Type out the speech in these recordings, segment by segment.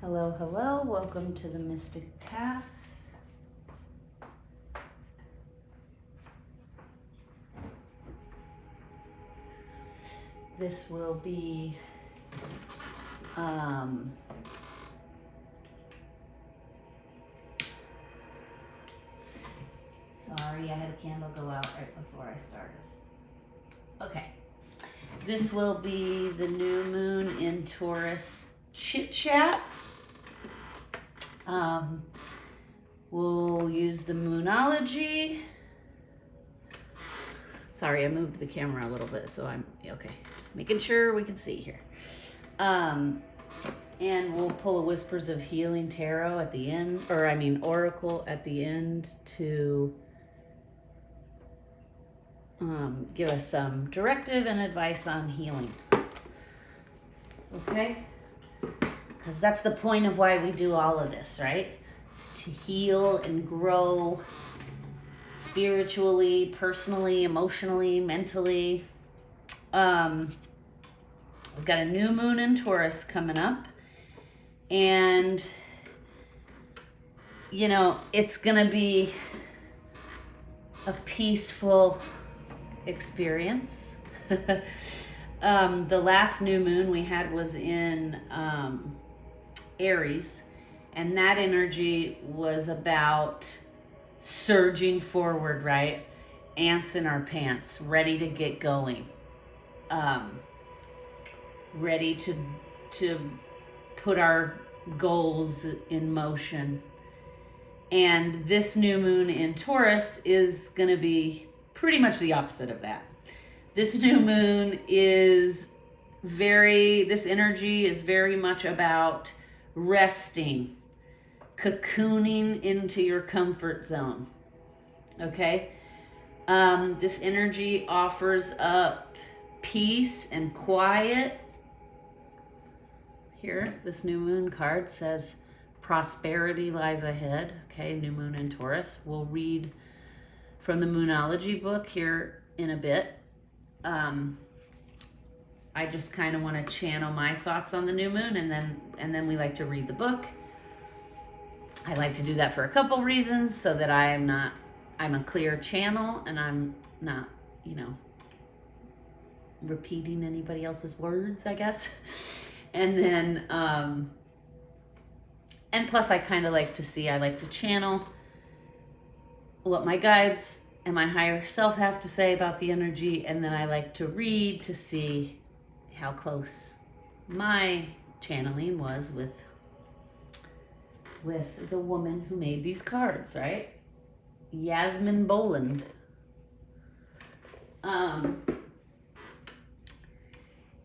Hello, hello. Welcome to the Mystic Path. This will be sorry, I had a candle go out right before I started. Okay. This will be the new moon in Taurus Chit Chat. We'll use the moonology. Sorry, I moved the camera a little bit, so I'm okay. Just making sure we can see here. And we'll pull a Whispers of Healing Tarot at the end, Oracle at the end to give us some directive and advice on healing. Okay? Because that's the point of why we do all of this, right? It's to heal and grow spiritually, personally, emotionally, mentally. We've got a new moon in Taurus coming up. And, it's going to be a peaceful experience. The last new moon we had was in Aries, and that energy was about surging forward, right? Ants in our pants, ready to get going, ready to put our goals in motion. And this new moon in Taurus is going to be pretty much the opposite of that. This new moon this energy is very much about resting, cocooning into your comfort zone. Okay? This energy offers up peace and quiet. Here, this new moon card says prosperity lies ahead. Okay, new moon in Taurus. We'll read from the moonology book here in a bit. I just kind of want to channel my thoughts on the new moon, and then we like to read the book. I like to do that for a couple reasons, so that I'm a clear channel and I'm not, repeating anybody else's words, I guess. And then, and plus I kind of like to channel what my guides and my higher self has to say about the energy, and then I like to read to see how close my channeling was with the woman who made these cards, right? Yasmin Boland.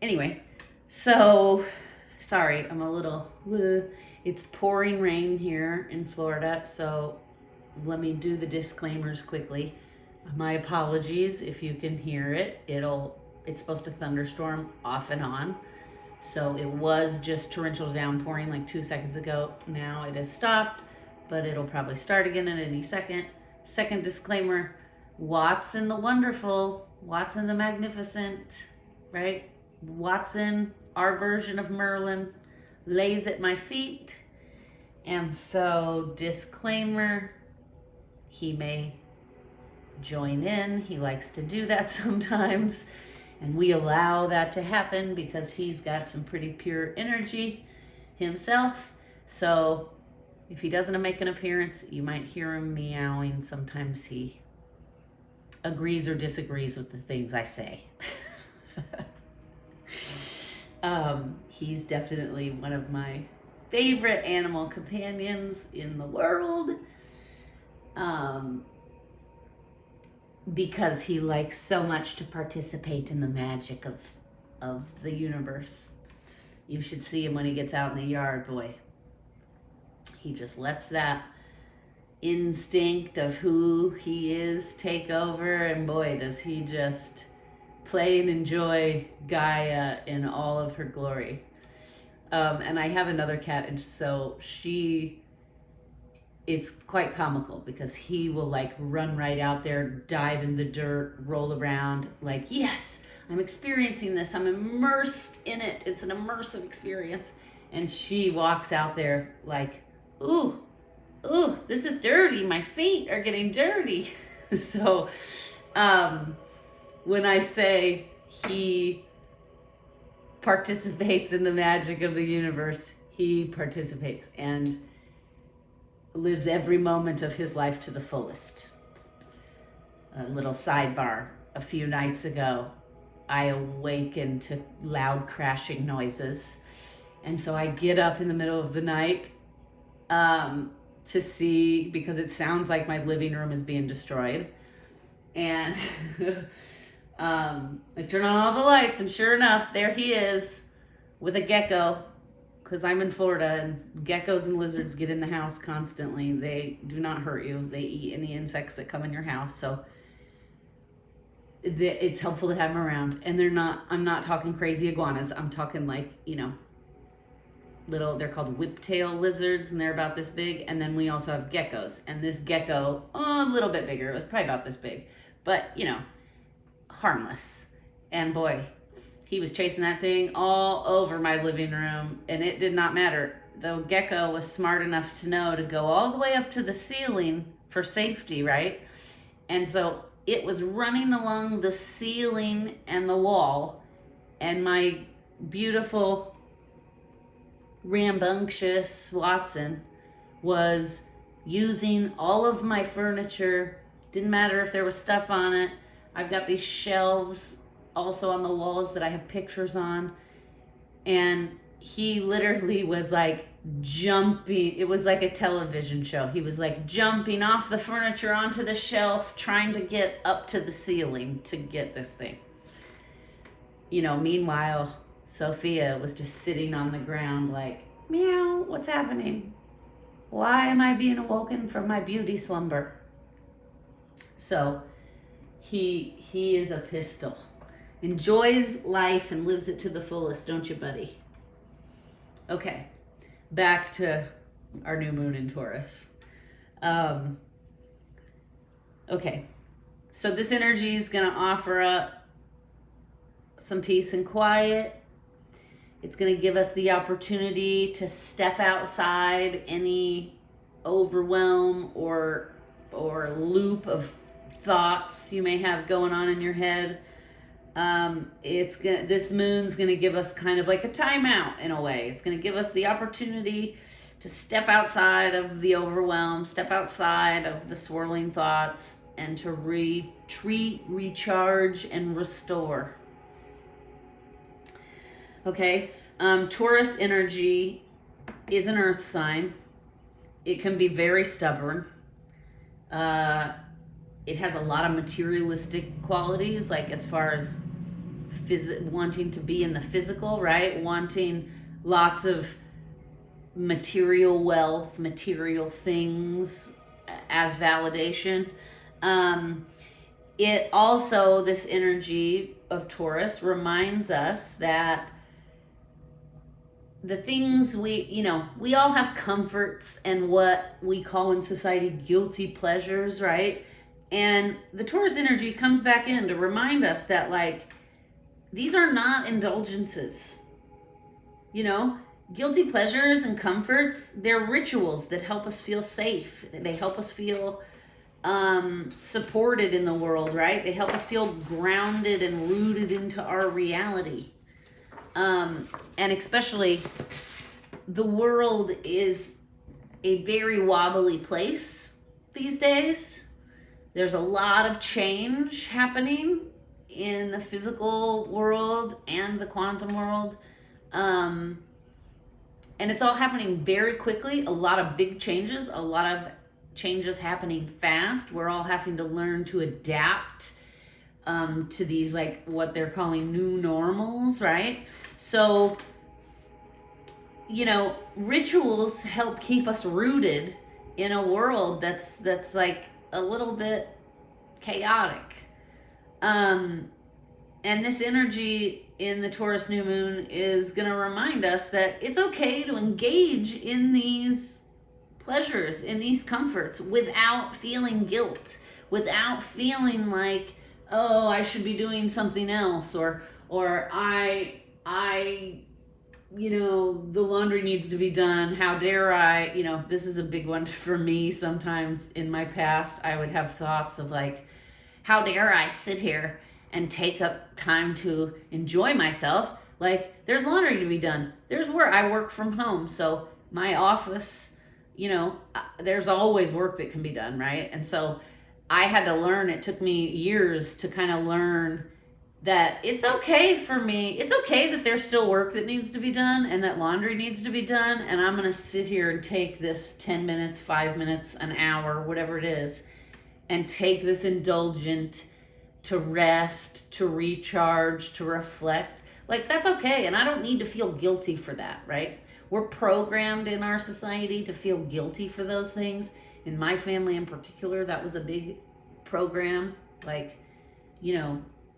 Anyway, so sorry, I'm a little it's pouring rain here in Florida, so let me do the disclaimers quickly. My apologies if you can hear it. It's supposed to thunderstorm off and on. So it was just torrential downpouring like 2 seconds ago. Now it has stopped, but it'll probably start again at any second. Second disclaimer, Watson the Wonderful, Watson the Magnificent, right? Watson, our version of Merlin, lays at my feet. And so, disclaimer, he may join in. He likes to do that sometimes. And we allow that to happen because he's got some pretty pure energy himself. So if he doesn't make an appearance, you might hear him meowing. Sometimes he agrees or disagrees with the things I say. He's definitely one of my favorite animal companions in the world. Because he likes so much to participate in the magic of the universe. You should see him when he gets out in the yard, boy. He just lets that instinct of who he is take over, and boy, does he just play and enjoy Gaia in all of her glory. And I have another cat, and so it's quite comical because he will run right out there, dive in the dirt, roll around yes, I'm experiencing this. I'm immersed in it. It's an immersive experience. And she walks out there like, ooh, this is dirty. My feet are getting dirty. So when I say he participates in the magic of the universe, he participates and lives every moment of his life to the fullest. A little sidebar. A few nights ago, I awakened to loud crashing noises. And so I get up in the middle of the night to see, because it sounds like my living room is being destroyed. And I turn on all the lights, and sure enough, there he is with a gecko, because I'm in Florida, and geckos and lizards get in the house constantly. They do not hurt you. They eat any insects that come in your house. So it's helpful to have them around. And I'm not talking crazy iguanas. I'm talking like, they're called whiptail lizards, and they're about this big. And then we also have geckos. And this gecko, a little bit bigger. It was probably about this big. But, harmless. And boy, he was chasing that thing all over my living room, and it did not matter. The gecko was smart enough to know to go all the way up to the ceiling for safety, right? And so it was running along the ceiling and the wall, and my beautiful, rambunctious Watson was using all of my furniture. Didn't matter if there was stuff on it. I've got these shelves also on the walls that I have pictures on, and he literally was like jumping. It was like a television show. He was like jumping off the furniture onto the shelf, trying to get up to the ceiling to get this thing. Meanwhile, Sophia was just sitting on the ground like, meow, what's happening? Why am I being awoken from my beauty slumber? So he is a pistol. Enjoys life and lives it to the fullest, don't you, buddy? Okay, back to our new moon in Taurus. Okay, so this energy is going to offer up some peace and quiet. It's going to give us the opportunity to step outside any overwhelm or loop of thoughts you may have going on in your head. This moon's gonna give us kind of like a timeout in a way. It's gonna give us the opportunity to step outside of the overwhelm, step outside of the swirling thoughts, and to retreat, recharge, and restore. Okay, Taurus energy is an earth sign. It can be very stubborn. It has a lot of materialistic qualities, like as far as wanting to be in the physical, right? Wanting lots of material wealth, material things as validation. It also, this energy of Taurus reminds us that the things we all have comforts and what we call in society guilty pleasures, right? And the Taurus energy comes back in to remind us that, like, these are not indulgences. Guilty pleasures and comforts, they're rituals that help us feel safe. They help us feel supported in the world, right? They help us feel grounded and rooted into our reality. And especially, the world is a very wobbly place these days. There's a lot of change happening in the physical world and the quantum world. And it's all happening very quickly. A lot of big changes, a lot of changes happening fast. We're all having to learn to adapt to these, like, what they're calling new normals, right? So, rituals help keep us rooted in a world that's like a little bit chaotic. And this energy in the Taurus new moon is going to remind us that it's okay to engage in these pleasures, in these comforts, without feeling guilt, without feeling like, oh, I should be doing something else, or I the laundry needs to be done. How dare I, this is a big one for me. Sometimes in my past, I would have thoughts of like, how dare I sit here and take up time to enjoy myself? Like, there's laundry to be done. There's work. I work from home. So my office, there's always work that can be done, right? And so I had to learn, it took me years to kind of learn that it's okay for me. It's okay that there's still work that needs to be done and that laundry needs to be done. And I'm going to sit here and take this 10 minutes, 5 minutes, an hour, whatever it is, and take this indulgent to rest, to recharge, to reflect. Like, that's okay. And I don't need to feel guilty for that, right? We're programmed in our society to feel guilty for those things. In my family in particular, that was a big program. Like,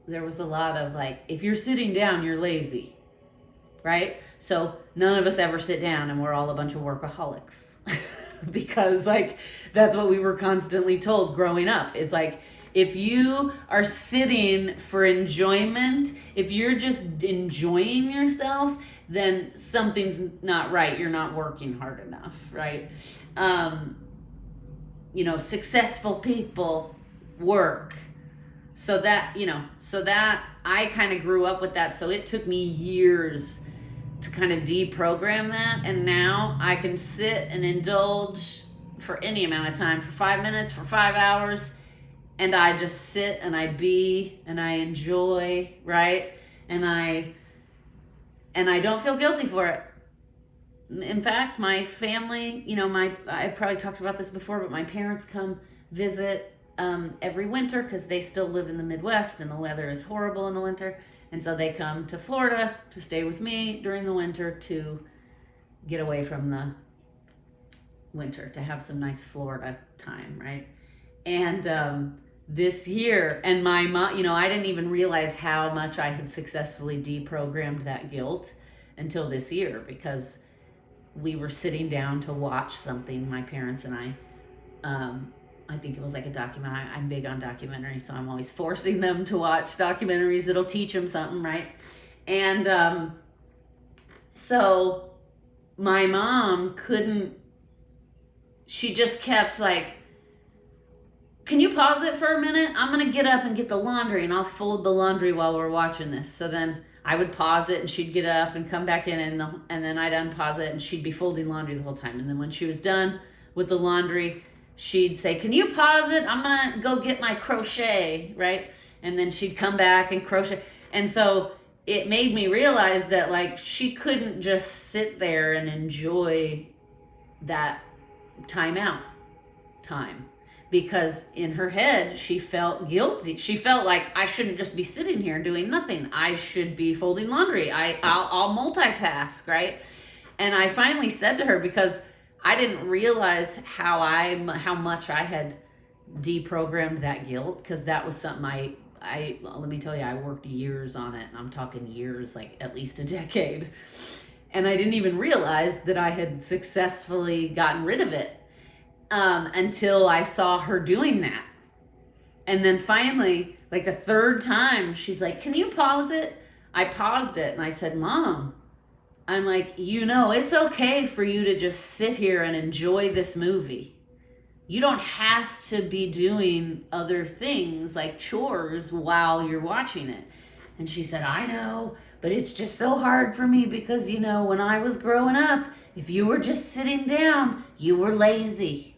there was a lot of like, if you're sitting down, you're lazy, right? So none of us ever sit down, and we're all a bunch of workaholics because like, that's what we were constantly told growing up, is like, if you are sitting for enjoyment, if you're just enjoying yourself, then something's not right. You're not working hard enough, right? Successful people work. So that I kind of grew up with that. So it took me years to kind of deprogram that. And now I can sit and indulge for any amount of time, for 5 minutes, for 5 hours. And I just sit and I be and I enjoy, right? And I don't feel guilty for it. In fact, my family, I probably talked about this before, but my parents come visit every winter because they still live in the Midwest and the weather is horrible in the winter. And so they come to Florida to stay with me during the winter to get away from the winter, to have some nice Florida time, right? And this year, and my mom, I didn't even realize how much I had successfully deprogrammed that guilt until this year, because we were sitting down to watch something, my parents and I think it was like a documentary. I'm big on documentaries, so I'm always forcing them to watch documentaries that'll teach them something, right? And so my mom she just kept like, can you pause it for a minute? I'm going to get up and get the laundry, and I'll fold the laundry while we're watching this. So then I would pause it, and she'd get up and come back in, and then I'd unpause it, and she'd be folding laundry the whole time. And then when she was done with the laundry, she'd say, can you pause it? I'm going to go get my crochet, right? And then she'd come back and crochet. And so it made me realize that like, she couldn't just sit there and enjoy that time, because in her head, she felt guilty. She felt like, I shouldn't just be sitting here doing nothing. I should be folding laundry. I'll multitask, right? And I finally said to her, because I didn't realize how much I had deprogrammed that guilt, because that was something let me tell you, I worked years on it, and I'm talking years, like at least a decade. And I didn't even realize that I had successfully gotten rid of it until I saw her doing that. And then finally, like the third time, she's like, can you pause it? I paused it, and I said, Mom, I'm like, it's okay for you to just sit here and enjoy this movie. You don't have to be doing other things like chores while you're watching it. And she said, I know, but it's just so hard for me because, when I was growing up, if you were just sitting down, you were lazy.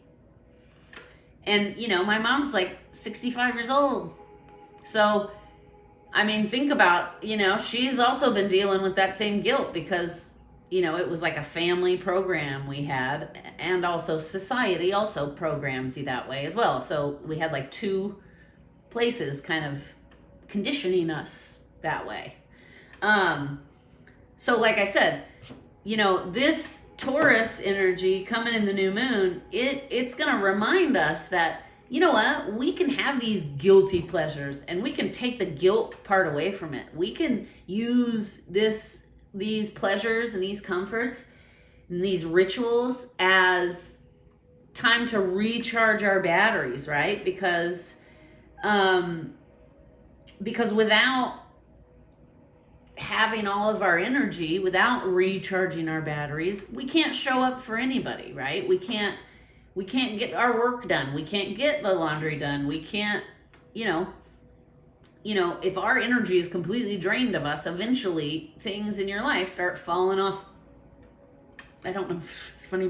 And, my mom's like 65 years old. So, think about, she's also been dealing with that same guilt because, it was like a family program we had, and also society also programs you that way as well. So we had like two places kind of conditioning us that way. So like I said, this Taurus energy coming in the new moon, it's going to remind us that, we can have these guilty pleasures, and we can take the guilt part away from it. We can use these pleasures and these comforts and these rituals as time to recharge our batteries, right? Because without having all of our energy without recharging our batteries, we can't show up for anybody, right? We can't get our work done. We can't get the laundry done. We can't, you know, if our energy is completely drained of us, eventually things in your life start falling off. I don't know. It's funny.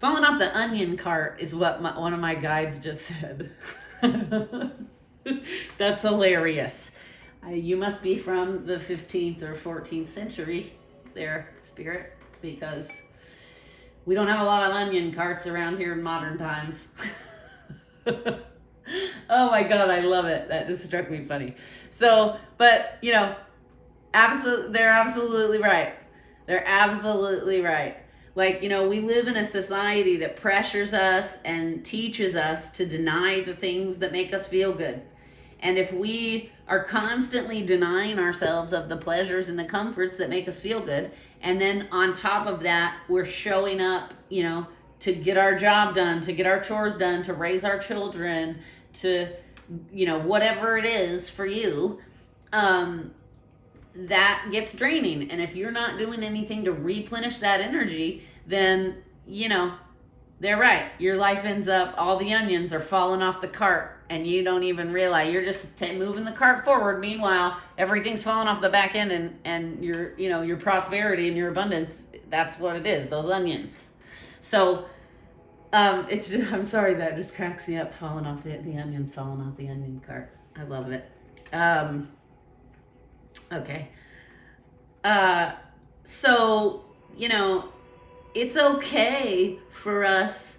Falling off the onion cart is what one of my guides just said. That's hilarious. You must be from the 15th or 14th century there, Spirit, because we don't have a lot of onion carts around here in modern times. Oh my God, I love it. That just struck me funny. So, but, they're absolutely right. They're absolutely right. Like, we live in a society that pressures us and teaches us to deny the things that make us feel good. And if we are constantly denying ourselves of the pleasures and the comforts that make us feel good, and then on top of that, we're showing up, to get our job done, to get our chores done, to raise our children, to, whatever it is for you, that gets draining. And if you're not doing anything to replenish that energy, then, they're right. Your life ends up, all the onions are falling off the cart and you don't even realize. You're just moving the cart forward. Meanwhile, everything's falling off the back end, and your prosperity and your abundance, that's what it is, those onions. So, it's just, I'm sorry, that just cracks me up, falling off the onions falling off the onion cart. I love it. Okay. So, it's okay for us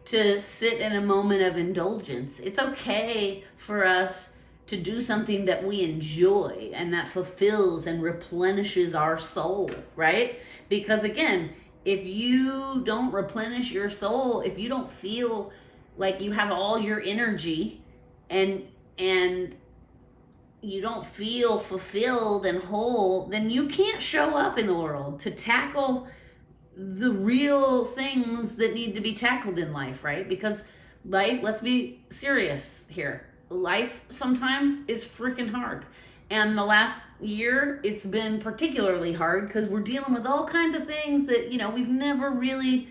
to sit in a moment of indulgence. It's okay for us to do something that we enjoy and that fulfills and replenishes our soul, right? Because again, if you don't replenish your soul, if you don't feel like you have all your energy and you don't feel fulfilled and whole, then you can't show up in the world to tackle the real things that need to be tackled in life, right? Because life, let's be serious here, life sometimes is freaking hard. And the last year, it's been particularly hard because we're dealing with all kinds of things that, we've never really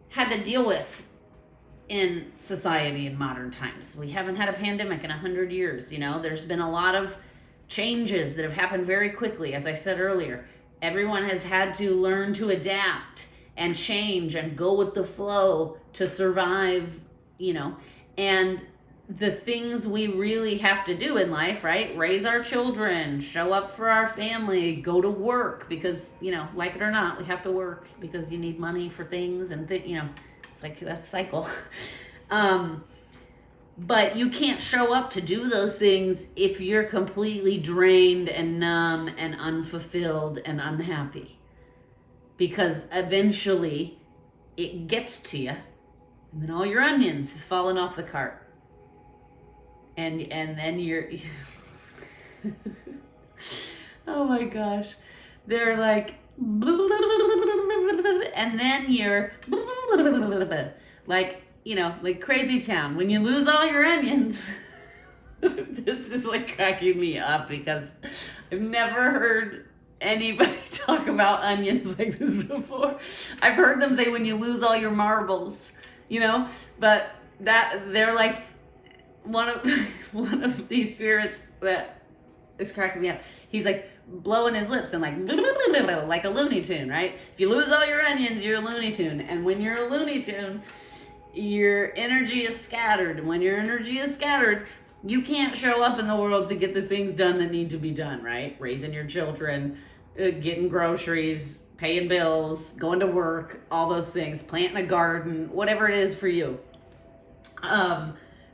had to deal with in society in modern times. We haven't had a pandemic in 100 years. There's been a lot of changes that have happened very quickly. As I said earlier, everyone has had to learn to adapt and change and go with the flow to survive, and the things we really have to do in life, right? Raise our children, show up for our family, go to work because, like it or not, we have to work because you need money for things and, it's like that cycle. But you can't show up to do those things if you're completely drained and numb and unfulfilled and unhappy. Because eventually it gets to you and then all your onions have fallen off the cart. And then you're, oh my gosh, they're like, and then you're like, like Crazy Town. When you lose all your onions, this is like cracking me up because I've never heard anybody talk about onions like this before. I've heard them say when you lose all your marbles, but that they're like, one of these spirits that is cracking me up. He's like blowing his lips and like a Looney Tune, right? If you lose all your onions, you're a Looney Tune. And when you're a Looney Tune, your energy is scattered. And when your energy is scattered, you can't show up in the world to get the things done that need to be done, right? Raising your children, getting groceries, paying bills, going to work, all those things, planting a garden, whatever it is for you.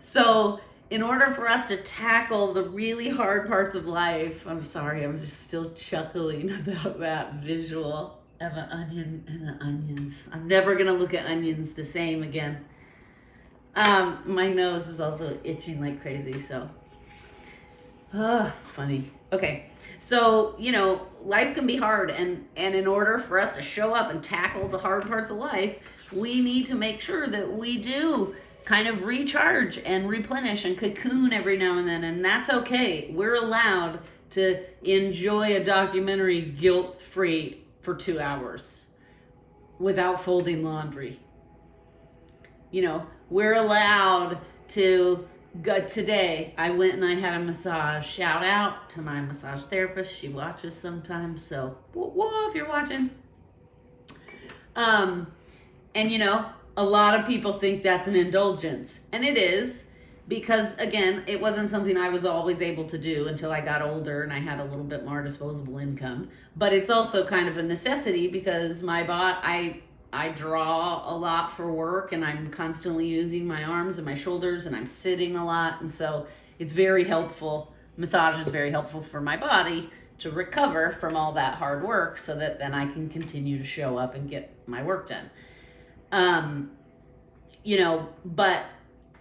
So in order for us to tackle the really hard parts of life, I'm sorry, I'm just still chuckling about that visual of an onion and the onions. I'm never going to look at onions the same again. My nose is also itching like crazy, so. Funny. Okay, so, life can be hard, and in order for us to show up and tackle the hard parts of life, we need to make sure that we do kind of recharge and replenish and cocoon every now and then, and that's okay. We're allowed to enjoy a documentary guilt-free for 2 hours without folding laundry. You know, we're allowed to go. Today, I went and I had a massage. Shout out to my massage therapist. She watches sometimes, so whoa, if you're watching. And you know, a lot of people think that's an indulgence, and it is, because again, it wasn't something I was always able to do until I got older and I had a little bit more disposable income. But it's also kind of a necessity because I draw a lot for work, and I'm constantly using my arms and my shoulders, and I'm sitting a lot, and so it's very helpful. Massage is very helpful for my body to recover from all that hard work, so that then I can continue to show up and get my work done. You know, but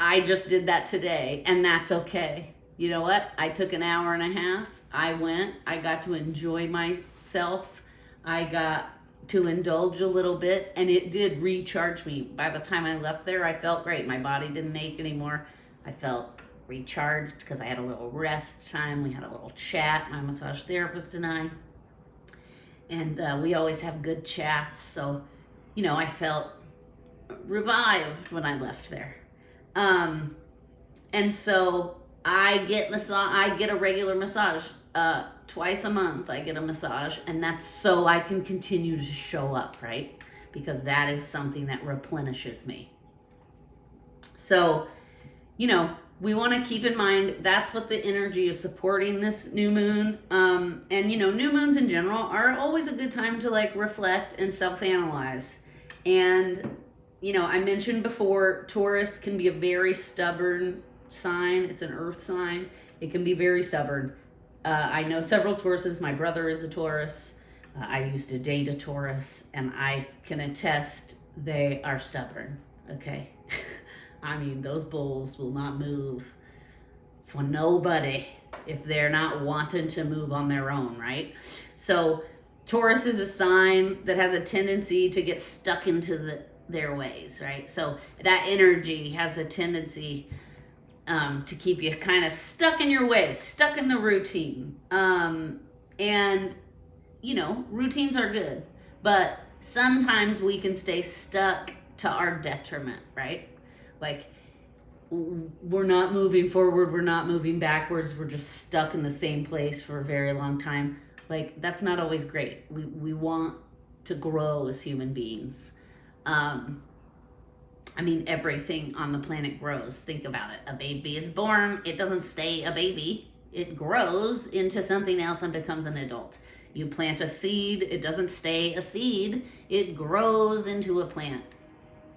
I just did that today, and that's okay. You know what? I took an hour and a half. I got to enjoy myself. I got to indulge a little bit, and it did recharge me. By the time I left there, I felt great. My body didn't ache anymore. I felt recharged because I had a little rest time. We had a little chat, my massage therapist and I. And we always have good chats. So, you know, I felt revived when I left there. And so I get a regular massage. Twice a month I get a massage, and that's so I can continue to show up, right? Because that is something that replenishes me. So, you know, we want to keep in mind that's what the energy of supporting this new moon. And you know, new moons in general are always a good time to like reflect and self-analyze. And you know, I mentioned before, Taurus can be a very stubborn sign. It's an earth sign. It can be very stubborn. I know several Tauruses. My brother is a Taurus. I used to date a Taurus, and I can attest they are stubborn, okay? I mean, those bulls will not move for nobody if they're not wanting to move on their own, right? So Taurus is a sign that has a tendency to get stuck into their ways, right? So that energy has a tendency to keep you kind of stuck in your ways, stuck in the routine. And, you know, routines are good, but sometimes we can stay stuck to our detriment, right? Like, we're not moving forward, we're not moving backwards, we're just stuck in the same place for a very long time. Like, that's not always great. We want to grow as human beings. I mean, everything on the planet grows. Think about it. A baby is born. It doesn't stay a baby. It grows into something else and becomes an adult. You plant a seed. It doesn't stay a seed. It grows into a plant.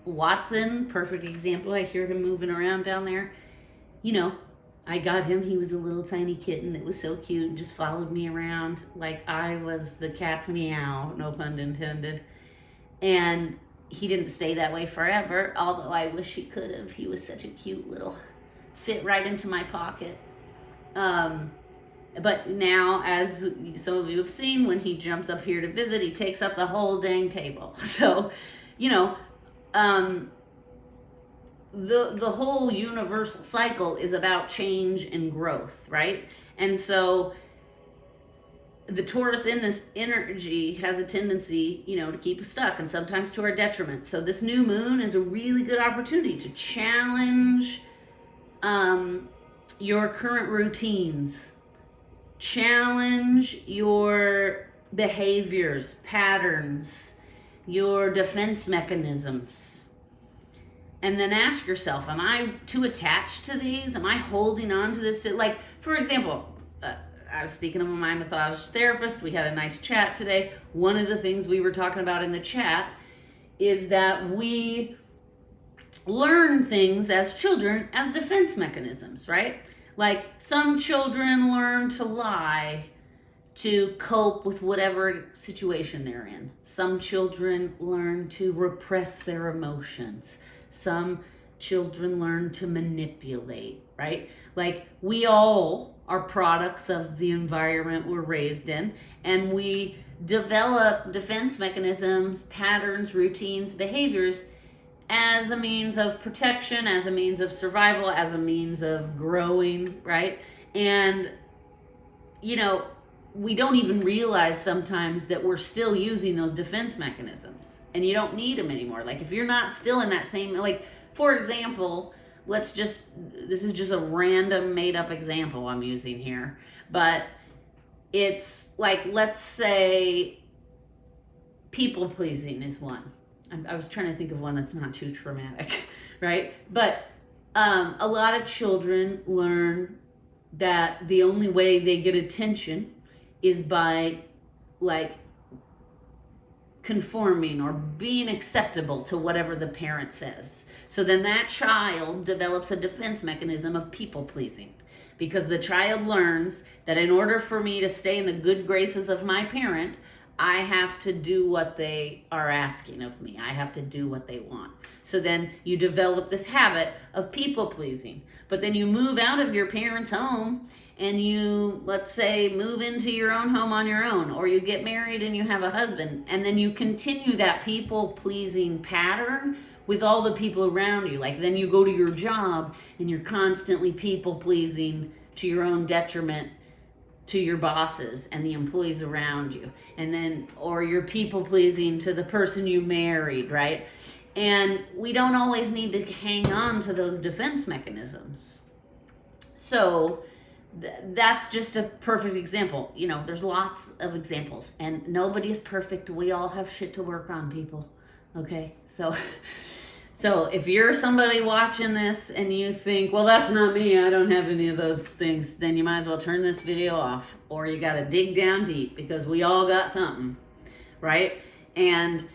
Watson, perfect example. I hear him moving around down there. You know, I got him. He was a little tiny kitten that was so cute and just followed me around like I was the cat's meow, no pun intended. And he didn't stay that way forever, although I wish he could have. He was such a cute little, fit right into my pocket. But now, as some of you have seen, when he jumps up here to visit, he takes up the whole dang table. So, you know, the whole universal cycle is about change and growth, right? And so the Taurus in this energy has a tendency, you know, to keep us stuck, and sometimes to our detriment. So this new moon is a really good opportunity to challenge your current routines, challenge your behaviors, patterns, your defense mechanisms. And then ask yourself, am I too attached to these? Am I holding on to this? Like, for example, I was speaking to my massage therapist. We had a nice chat today. One of the things we were talking about in the chat is that we learn things as children as defense mechanisms, right? Like, some children learn to lie to cope with whatever situation they're in. Some children learn to repress their emotions. Some children learn to manipulate, right? Like, we all are products of the environment we're raised in, and we develop defense mechanisms, patterns, routines, behaviors as a means of protection, as a means of survival, as a means of growing, right? And, you know, we don't even realize sometimes that we're still using those defense mechanisms, and you don't need them anymore. Like if you're not still in that same, like for example, this is just a random made up example I'm using here, but it's like, let's say people pleasing is one. I was trying to think of one that's not too traumatic, right? But a lot of children learn that the only way they get attention is by like conforming or being acceptable to whatever the parent says. So then that child develops a defense mechanism of people pleasing, because the child learns that in order for me to stay in the good graces of my parent, I have to do what they are asking of me. I have to do what they want. So then you develop this habit of people pleasing. But then you move out of your parents' home and you, let's say, move into your own home on your own, or you get married and you have a husband, and then you continue that people pleasing pattern with all the people around you. Like then you go to your job and you're constantly people pleasing to your own detriment to your bosses and the employees around you, and then or you're people pleasing to the person you married, right? And we don't always need to hang on to those defense mechanisms. So that's just a perfect example. You know, there's lots of examples, and nobody is perfect. We all have shit to work on, people. Okay, so if you're somebody watching this and you think, well, that's not me, I don't have any of those things, then you might as well turn this video off, or you got to dig down deep, because we all got something, right? And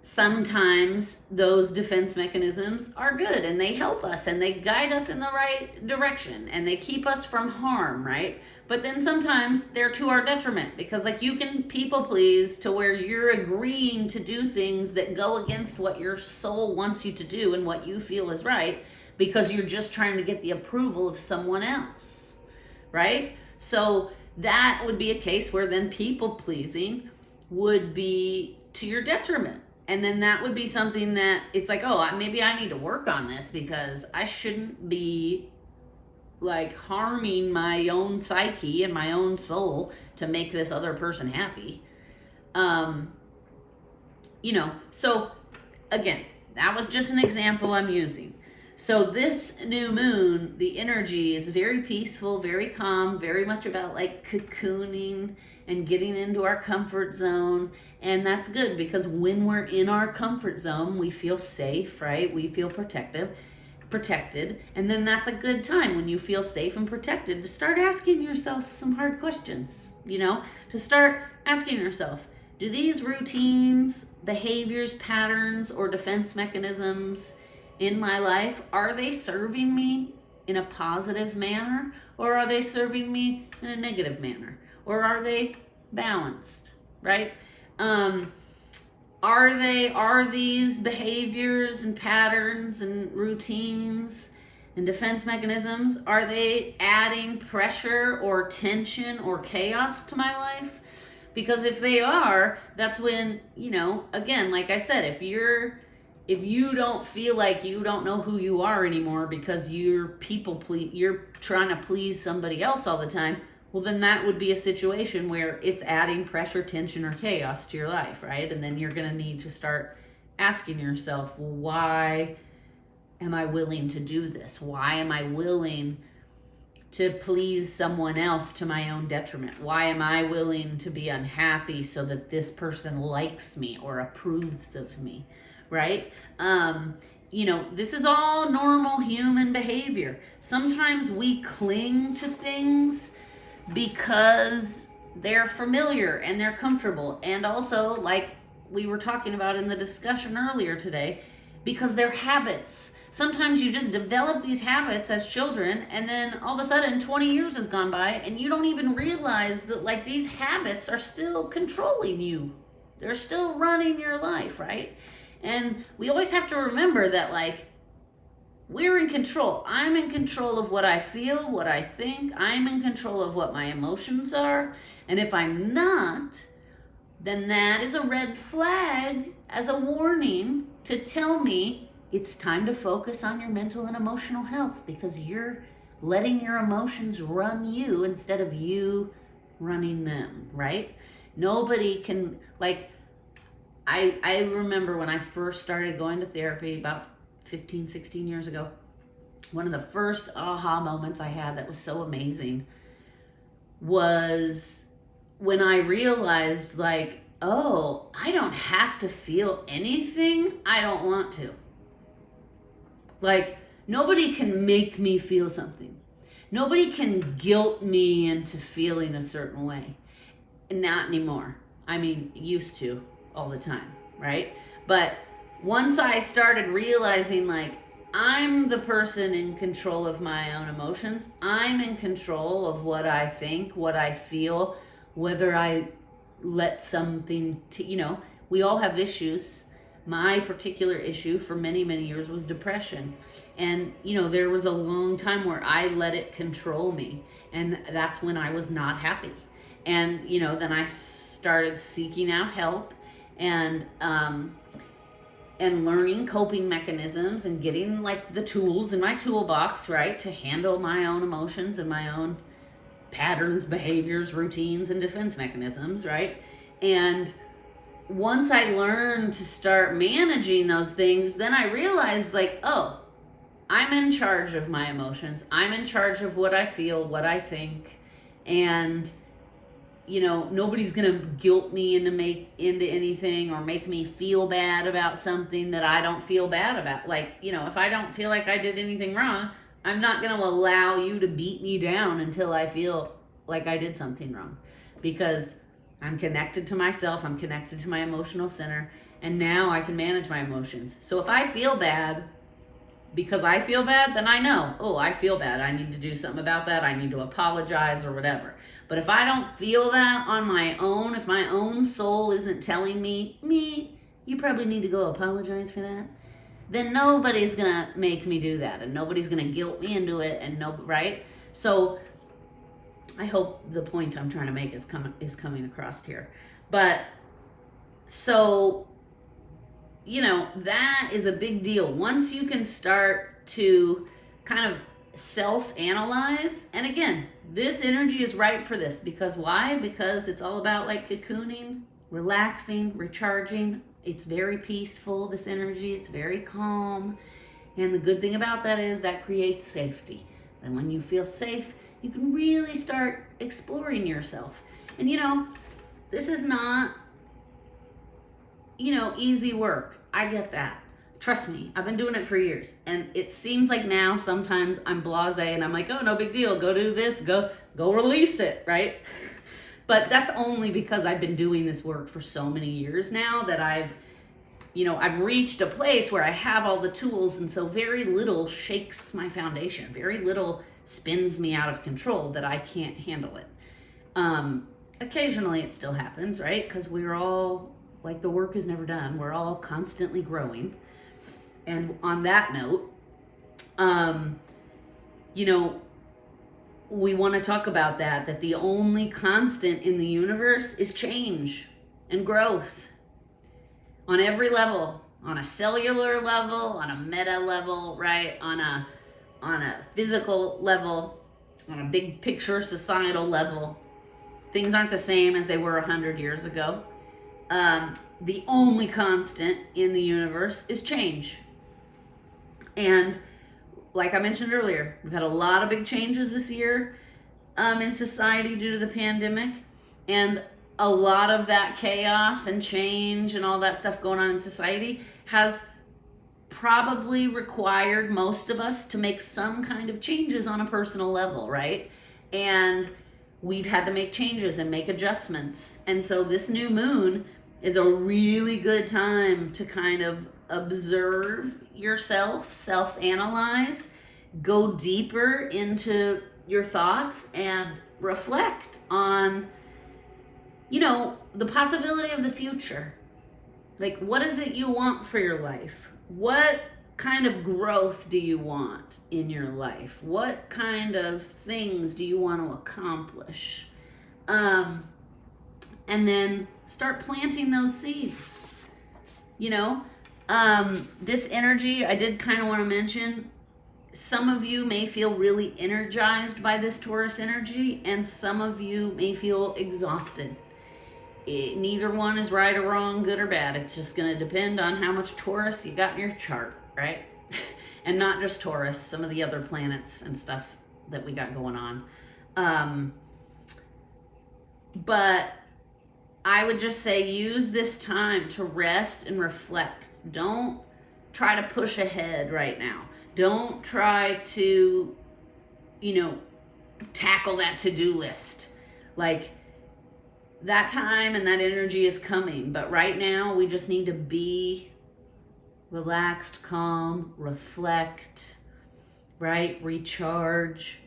sometimes those defense mechanisms are good, and they help us, and they guide us in the right direction, and they keep us from harm, right? But then sometimes they're to our detriment, because like you can people please to where you're agreeing to do things that go against what your soul wants you to do and what you feel is right, because you're just trying to get the approval of someone else, right? So that would be a case where then people pleasing would be to your detriment. And then that would be something that it's like, oh, maybe I need to work on this, because I shouldn't be like harming my own psyche and my own soul to make this other person happy. You know, so again, that was just an example I'm using. So this new moon, the energy is very peaceful, very calm, very much about like cocooning and getting into our comfort zone. And that's good, because when we're in our comfort zone, we feel safe, right? We feel protected. And then that's a good time, when you feel safe and protected, to start asking yourself some hard questions, you know, to start asking yourself, do these routines, behaviors, patterns, or defense mechanisms in my life, are they serving me in a positive manner, or are they serving me in a negative manner, or are they balanced, right? Are these behaviors and patterns and routines and defense mechanisms, are they adding pressure or tension or chaos to my life? Because if they are, that's when, you know, again, like I said, if you don't feel like you don't know who you are anymore because you're trying to please somebody else all the time, well, then that would be a situation where it's adding pressure, tension, or chaos to your life, right? And then you're going to need to start asking yourself, well, why am I willing to do this? Why am I willing to please someone else to my own detriment? Why am I willing to be unhappy so that this person likes me or approves of me, right? You know, this is all normal human behavior. Sometimes we cling to things because they're familiar and they're comfortable, and also, like we were talking about in the discussion earlier today, because they're habits. Sometimes you just develop these habits as children, and then all of a sudden 20 years has gone by and you don't even realize that like these habits are still controlling you. They're still running your life, right? And we always have to remember that like we're in control. I'm in control of what I feel, what I think. I'm in control of what my emotions are. And if I'm not, then that is a red flag as a warning to tell me it's time to focus on your mental and emotional health, because you're letting your emotions run you instead of you running them, right? Nobody can, like, I remember when I first started going to therapy about 15, 16 years ago, one of the first aha moments I had that was so amazing was when I realized, like, oh, I don't have to feel anything I don't want to. Like, nobody can make me feel something. Nobody can guilt me into feeling a certain way. Not anymore. I mean, used to all the time, right? But once I started realizing, like, I'm the person in control of my own emotions. I'm in control of what I think, what I feel, whether I let something, we all have issues. My particular issue for many, many years was depression. And, there was a long time where I let it control me. And that's when I was not happy. And, then I started seeking out help and learning coping mechanisms and getting, like, the tools in my toolbox, right, to handle my own emotions and my own patterns, behaviors, routines, and defense mechanisms, right? And once I learned to start managing those things, then I realized, like, oh, I'm in charge of my emotions. I'm in charge of what I feel, what I think, and nobody's gonna guilt me into anything or make me feel bad about something that I don't feel bad about. Like, if I don't feel like I did anything wrong, I'm not gonna allow you to beat me down until I feel like I did something wrong, because I'm connected to myself, I'm connected to my emotional center, and now I can manage my emotions. So if I feel bad because I feel bad, then I know, oh, I feel bad. I need to do something about that. I need to apologize or whatever. But if I don't feel that on my own, if my own soul isn't telling me, you probably need to go apologize for that, then nobody's going to make me do that, and nobody's going to guilt me into it, and right? So I hope the point I'm trying to make is coming across here. But so, that is a big deal. Once you can start to kind of self-analyze, and again, this energy is right for this, because why? Because it's all about, like, cocooning, relaxing, recharging. It's very peaceful, this energy. It's very calm. And the good thing about that is that creates safety. And when you feel safe, you can really start exploring yourself. And, this is not, easy work. I get that. Trust me, I've been doing it for years. And it seems like now sometimes I'm blasé and I'm like, oh, no big deal. Go do this. Go release it, right? But that's only because I've been doing this work for so many years now that I've reached a place where I have all the tools, and so very little shakes my foundation. Very little spins me out of control that I can't handle it. Occasionally it still happens, right? Because we're all, like, the work is never done. We're all constantly growing. And on that note, we want to talk about that the only constant in the universe is change and growth on every level, on a cellular level, on a meta level, right? On a physical level, on a big picture societal level. Things aren't the same as they were 100 years ago. The only constant in the universe is change. And like I mentioned earlier, we've had a lot of big changes this year in society due to the pandemic. And a lot of that chaos and change and all that stuff going on in society has probably required most of us to make some kind of changes on a personal level, right? And we've had to make changes and make adjustments. And so this new moon is a really good time to kind of observe yourself, self-analyze, go deeper into your thoughts, and reflect on, the possibility of the future. Like, what is it you want for your life? What kind of growth do you want in your life? What kind of things do you want to accomplish? And then start planting those seeds. This energy, I did kind of want to mention, some of you may feel really energized by this Taurus energy, and some of you may feel exhausted. Neither one is right or wrong, good or bad. It's just going to depend on how much Taurus you got in your chart, right? And not just Taurus, some of the other planets and stuff that we got going on. But I would just say use this time to rest and reflect. Don't try to push ahead right now. Don't try to, tackle that to-do list. Like, that time and that energy is coming. But right now, we just need to be relaxed, calm, reflect, right? Recharge.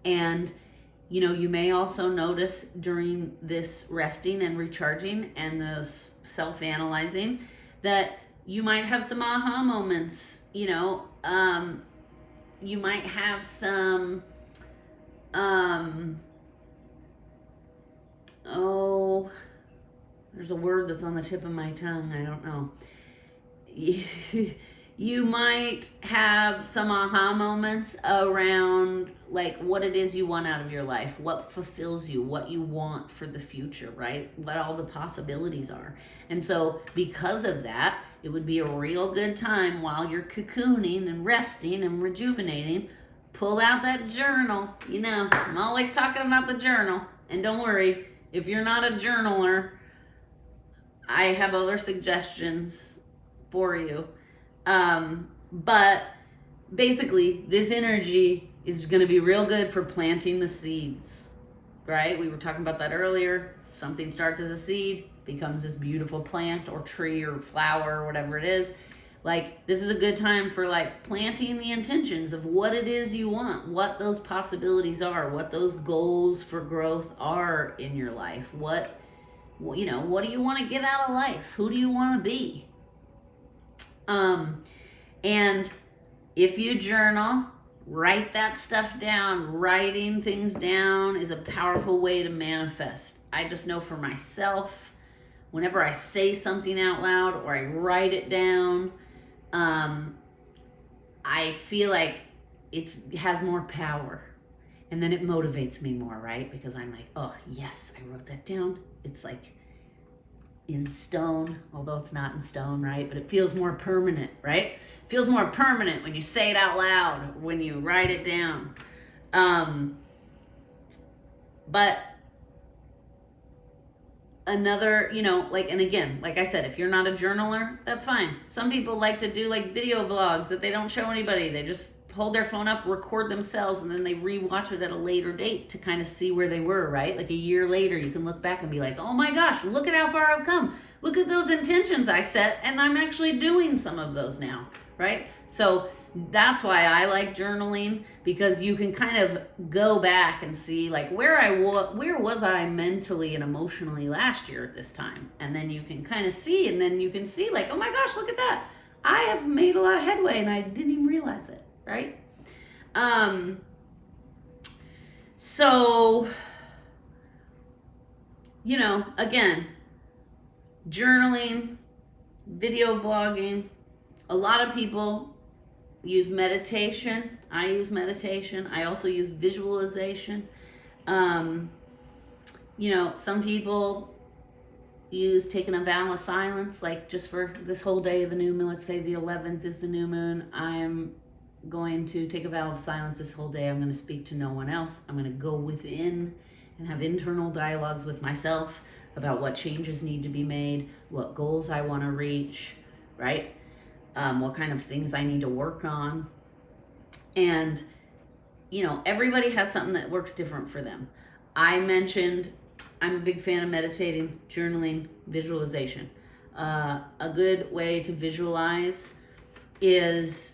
And, you may also notice during this resting and recharging and those self-analyzing that you might have some aha moments, you might have some, there's a word that's on the tip of my tongue. I don't know. You might have some aha moments around like what it is you want out of your life, what fulfills you, what you want for the future, right? What all the possibilities are. And so because of that, it would be a real good time while you're cocooning and resting and rejuvenating, pull out that journal. I'm always talking about the journal. And don't worry, if you're not a journaler, I have other suggestions for you. But basically, this energy is going to be real good for planting the seeds, right? We were talking about that earlier. Something starts as a seed, becomes this beautiful plant or tree or flower or whatever it is. Like, this is a good time for like planting the intentions of what it is you want, what those possibilities are, what those goals for growth are in your life. What do you want to get out of life? Who do you want to be? And if you journal, write that stuff down. Writing things down is a powerful way to manifest. I just know for myself, whenever I say something out loud or I write it down, I feel like it has more power. And then it motivates me more, right? Because I'm like, oh, yes, I wrote that down. It's like in stone, although it's not in stone, right? But it feels more permanent, right? It feels more permanent when you say it out loud, when you write it down. But another, and again, like I said, if you're not a journaler, that's fine. Some people like to do like video vlogs that they don't show anybody. They just hold their phone up, record themselves, and then they rewatch it at a later date to kind of see where they were, right? Like a year later, you can look back and be like, oh my gosh, look at how far I've come. Look at those intentions I set, and I'm actually doing some of those now, right? So that's why I like journaling, because you can kind of go back and see like where was I mentally and emotionally last year at this time? And then you can kind of see, and then you can see like, oh my gosh, look at that. I have made a lot of headway and I didn't even realize it. Right? So, again, journaling, video vlogging, a lot of people use meditation. I use meditation. I also use visualization. Some people use taking a vow of silence, like just for this whole day of the new moon. Let's say the 11th is the new moon. I'm going to take a vow of silence this whole day. I'm going to speak to no one else. I'm going to go within and have internal dialogues with myself about what changes need to be made, what goals I want to reach, right? What kind of things I need to work on. And, everybody has something that works different for them. I mentioned I'm a big fan of meditating, journaling, visualization. A good way to visualize is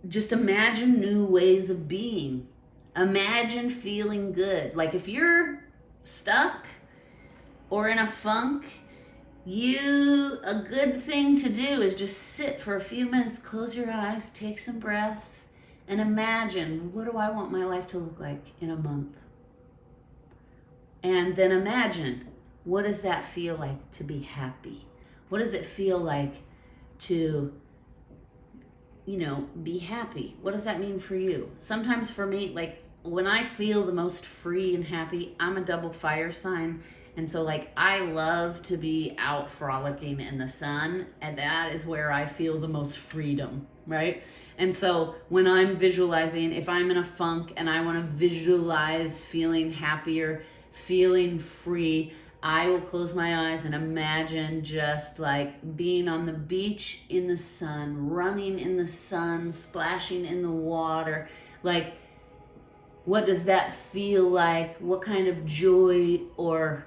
just imagine new ways of being. Imagine feeling good. Like if you're stuck or in a funk, a good thing to do is just sit for a few minutes, close your eyes, take some breaths, and imagine, what do I want my life to look like in a month? And then imagine, what does that feel like to be happy? What does it feel like to be happy. What does that mean for you? Sometimes for me, like when I feel the most free and happy, I'm a double fire sign. And so like I love to be out frolicking in the sun, and that is where I feel the most freedom, right? And so when I'm visualizing, if I'm in a funk and I want to visualize feeling happier, feeling free, I will close my eyes and imagine just like being on the beach in the sun, running in the sun, splashing in the water. Like, what does that feel like? What kind of joy, or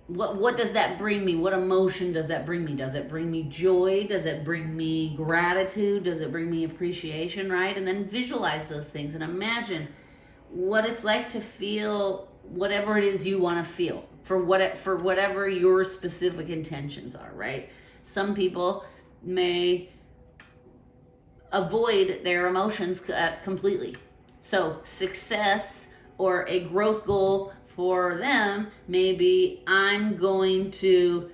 what does that bring me? What emotion does that bring me? Does it bring me joy? Does it bring me gratitude? Does it bring me appreciation, right? And then visualize those things and imagine what it's like to feel whatever it is you want to feel for whatever your specific intentions are, right? Some people may avoid their emotions completely. So success or a growth goal for them, maybe I'm going to,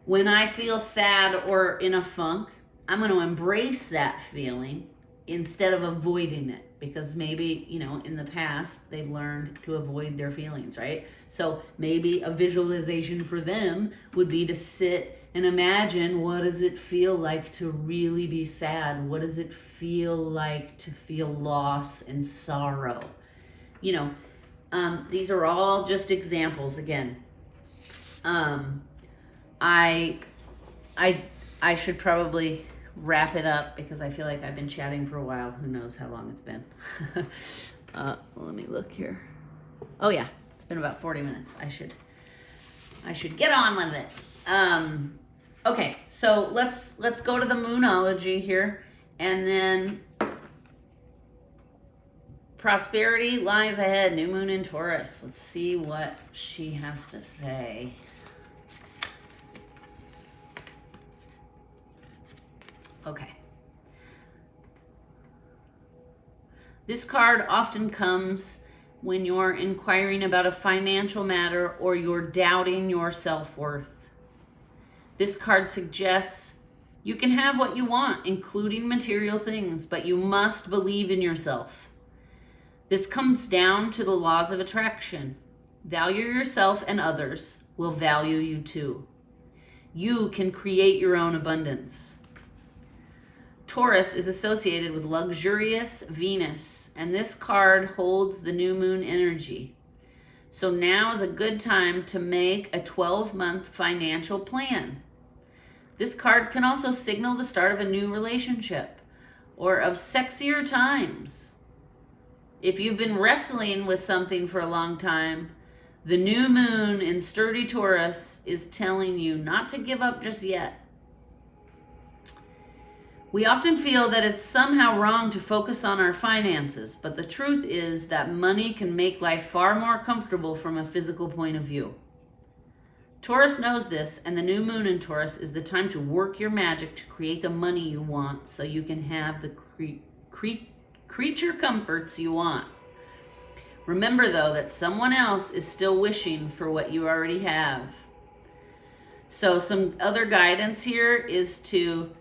when I feel sad or in a funk, I'm going to embrace that feeling instead of avoiding it, because maybe, in the past they've learned to avoid their feelings, right? So maybe a visualization for them would be to sit and imagine, what does it feel like to really be sad? What does it feel like to feel loss and sorrow? These are all just examples. Again, I should probably wrap it up because I feel like I've been chatting for a while. Who knows how long it's been? Let me look here. Oh yeah, it's been about 40 minutes. I should get on with it. Okay, so let's go to the moonology here, and then prosperity lies ahead. New moon in Taurus. Let's see what she has to say. Okay. This card often comes when you're inquiring about a financial matter or you're doubting your self-worth. This card suggests you can have what you want, including material things, but you must believe in yourself. This comes down to the laws of attraction. Value yourself and others will value you too. You can create your own abundance. Taurus is associated with luxurious Venus, and this card holds the new moon energy. So now is a good time to make a 12-month financial plan. This card can also signal the start of a new relationship or of sexier times. If you've been wrestling with something for a long time, the new moon in sturdy Taurus is telling you not to give up just yet. We often feel that it's somehow wrong to focus on our finances, but the truth is that money can make life far more comfortable from a physical point of view. Taurus knows this, and the new moon in Taurus is the time to work your magic to create the money you want so you can have the creature comforts you want. Remember, though, that someone else is still wishing for what you already have. So some other guidance here is to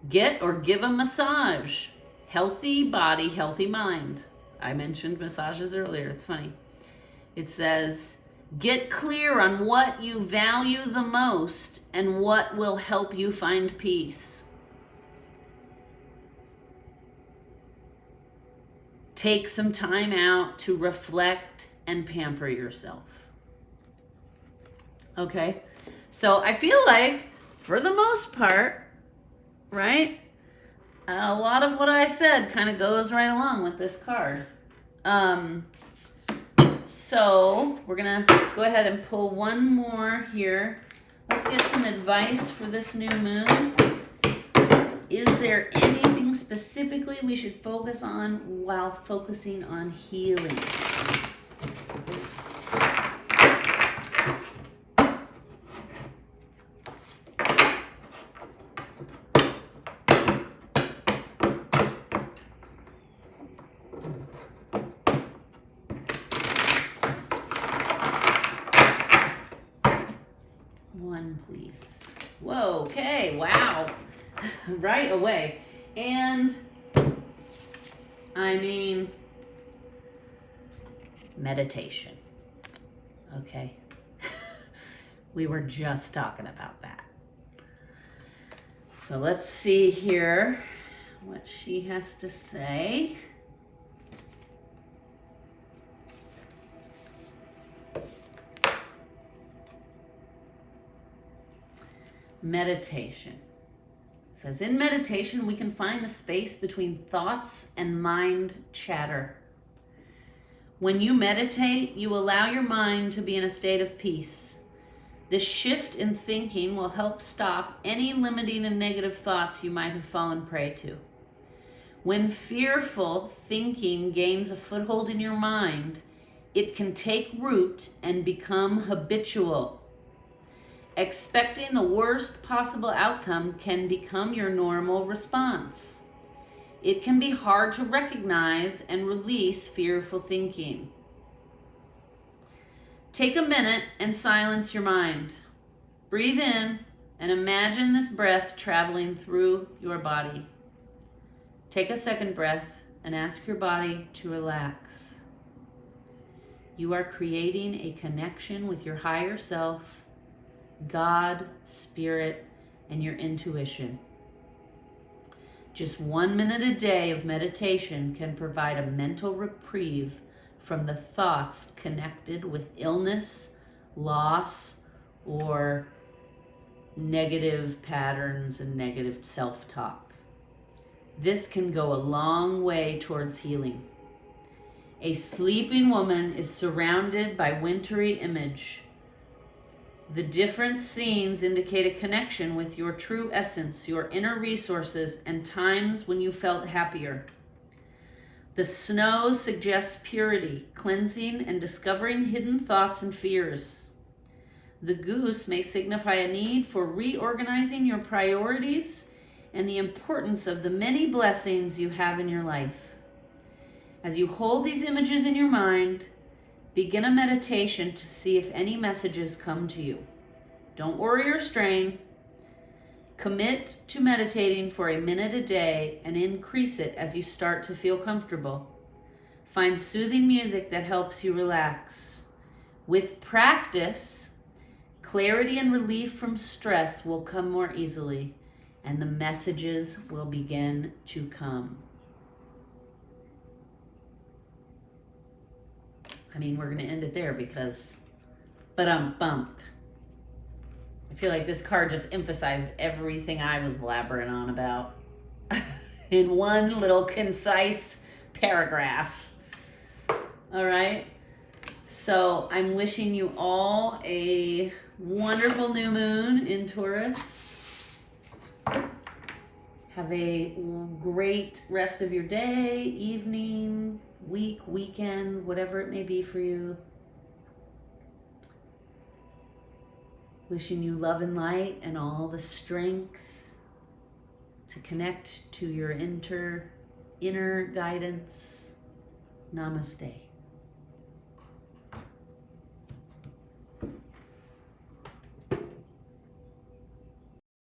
get or give a massage. Healthy body, healthy mind. I mentioned massages earlier. It's funny. It says, get clear on what you value the most and what will help you find peace. Take some time out to reflect and pamper yourself. Okay? So I feel like, for the most part, right, a lot of what I said kind of goes right along with this card. So we're going to go ahead and pull one more here. Let's get some advice for this new moon. Is there anything specifically we should focus on while focusing on healing? One, please. Whoa, okay, wow. Right away. And I mean, meditation. Okay. We were just talking about that. So let's see here what she has to say. Meditation. It says, in meditation, we can find the space between thoughts and mind chatter. When you meditate, you allow your mind to be in a state of peace. This shift in thinking will help stop any limiting and negative thoughts you might have fallen prey to. When fearful thinking gains a foothold in your mind, it can take root and become habitual. Expecting the worst possible outcome can become your normal response. It can be hard to recognize and release fearful thinking. Take a minute and silence your mind. Breathe in and imagine this breath traveling through your body. Take a second breath and ask your body to relax. You are creating a connection with your higher self, God, Spirit, and your intuition. Just 1 minute a day of meditation can provide a mental reprieve from the thoughts connected with illness, loss, or negative patterns and negative self-talk. This can go a long way towards healing. A sleeping woman is surrounded by wintry image. The different scenes indicate a connection with your true essence, your inner resources, and times when you felt happier. The snow suggests purity, cleansing, and discovering hidden thoughts and fears. The goose may signify a need for reorganizing your priorities and the importance of the many blessings you have in your life. As you hold these images in your mind, begin a meditation to see if any messages come to you. Don't worry or strain. Commit to meditating for a minute a day and increase it as you start to feel comfortable. Find soothing music that helps you relax. With practice, clarity and relief from stress will come more easily, and the messages will begin to come. I mean, we're going to end it there because, bump. I feel like this card just emphasized everything I was blabbering on about in one little concise paragraph. All right. So I'm wishing you all a wonderful new moon in Taurus. Have a great rest of your day, evening, week, weekend, whatever it may be for you. Wishing you love and light and all the strength to connect to your inner guidance. Namaste.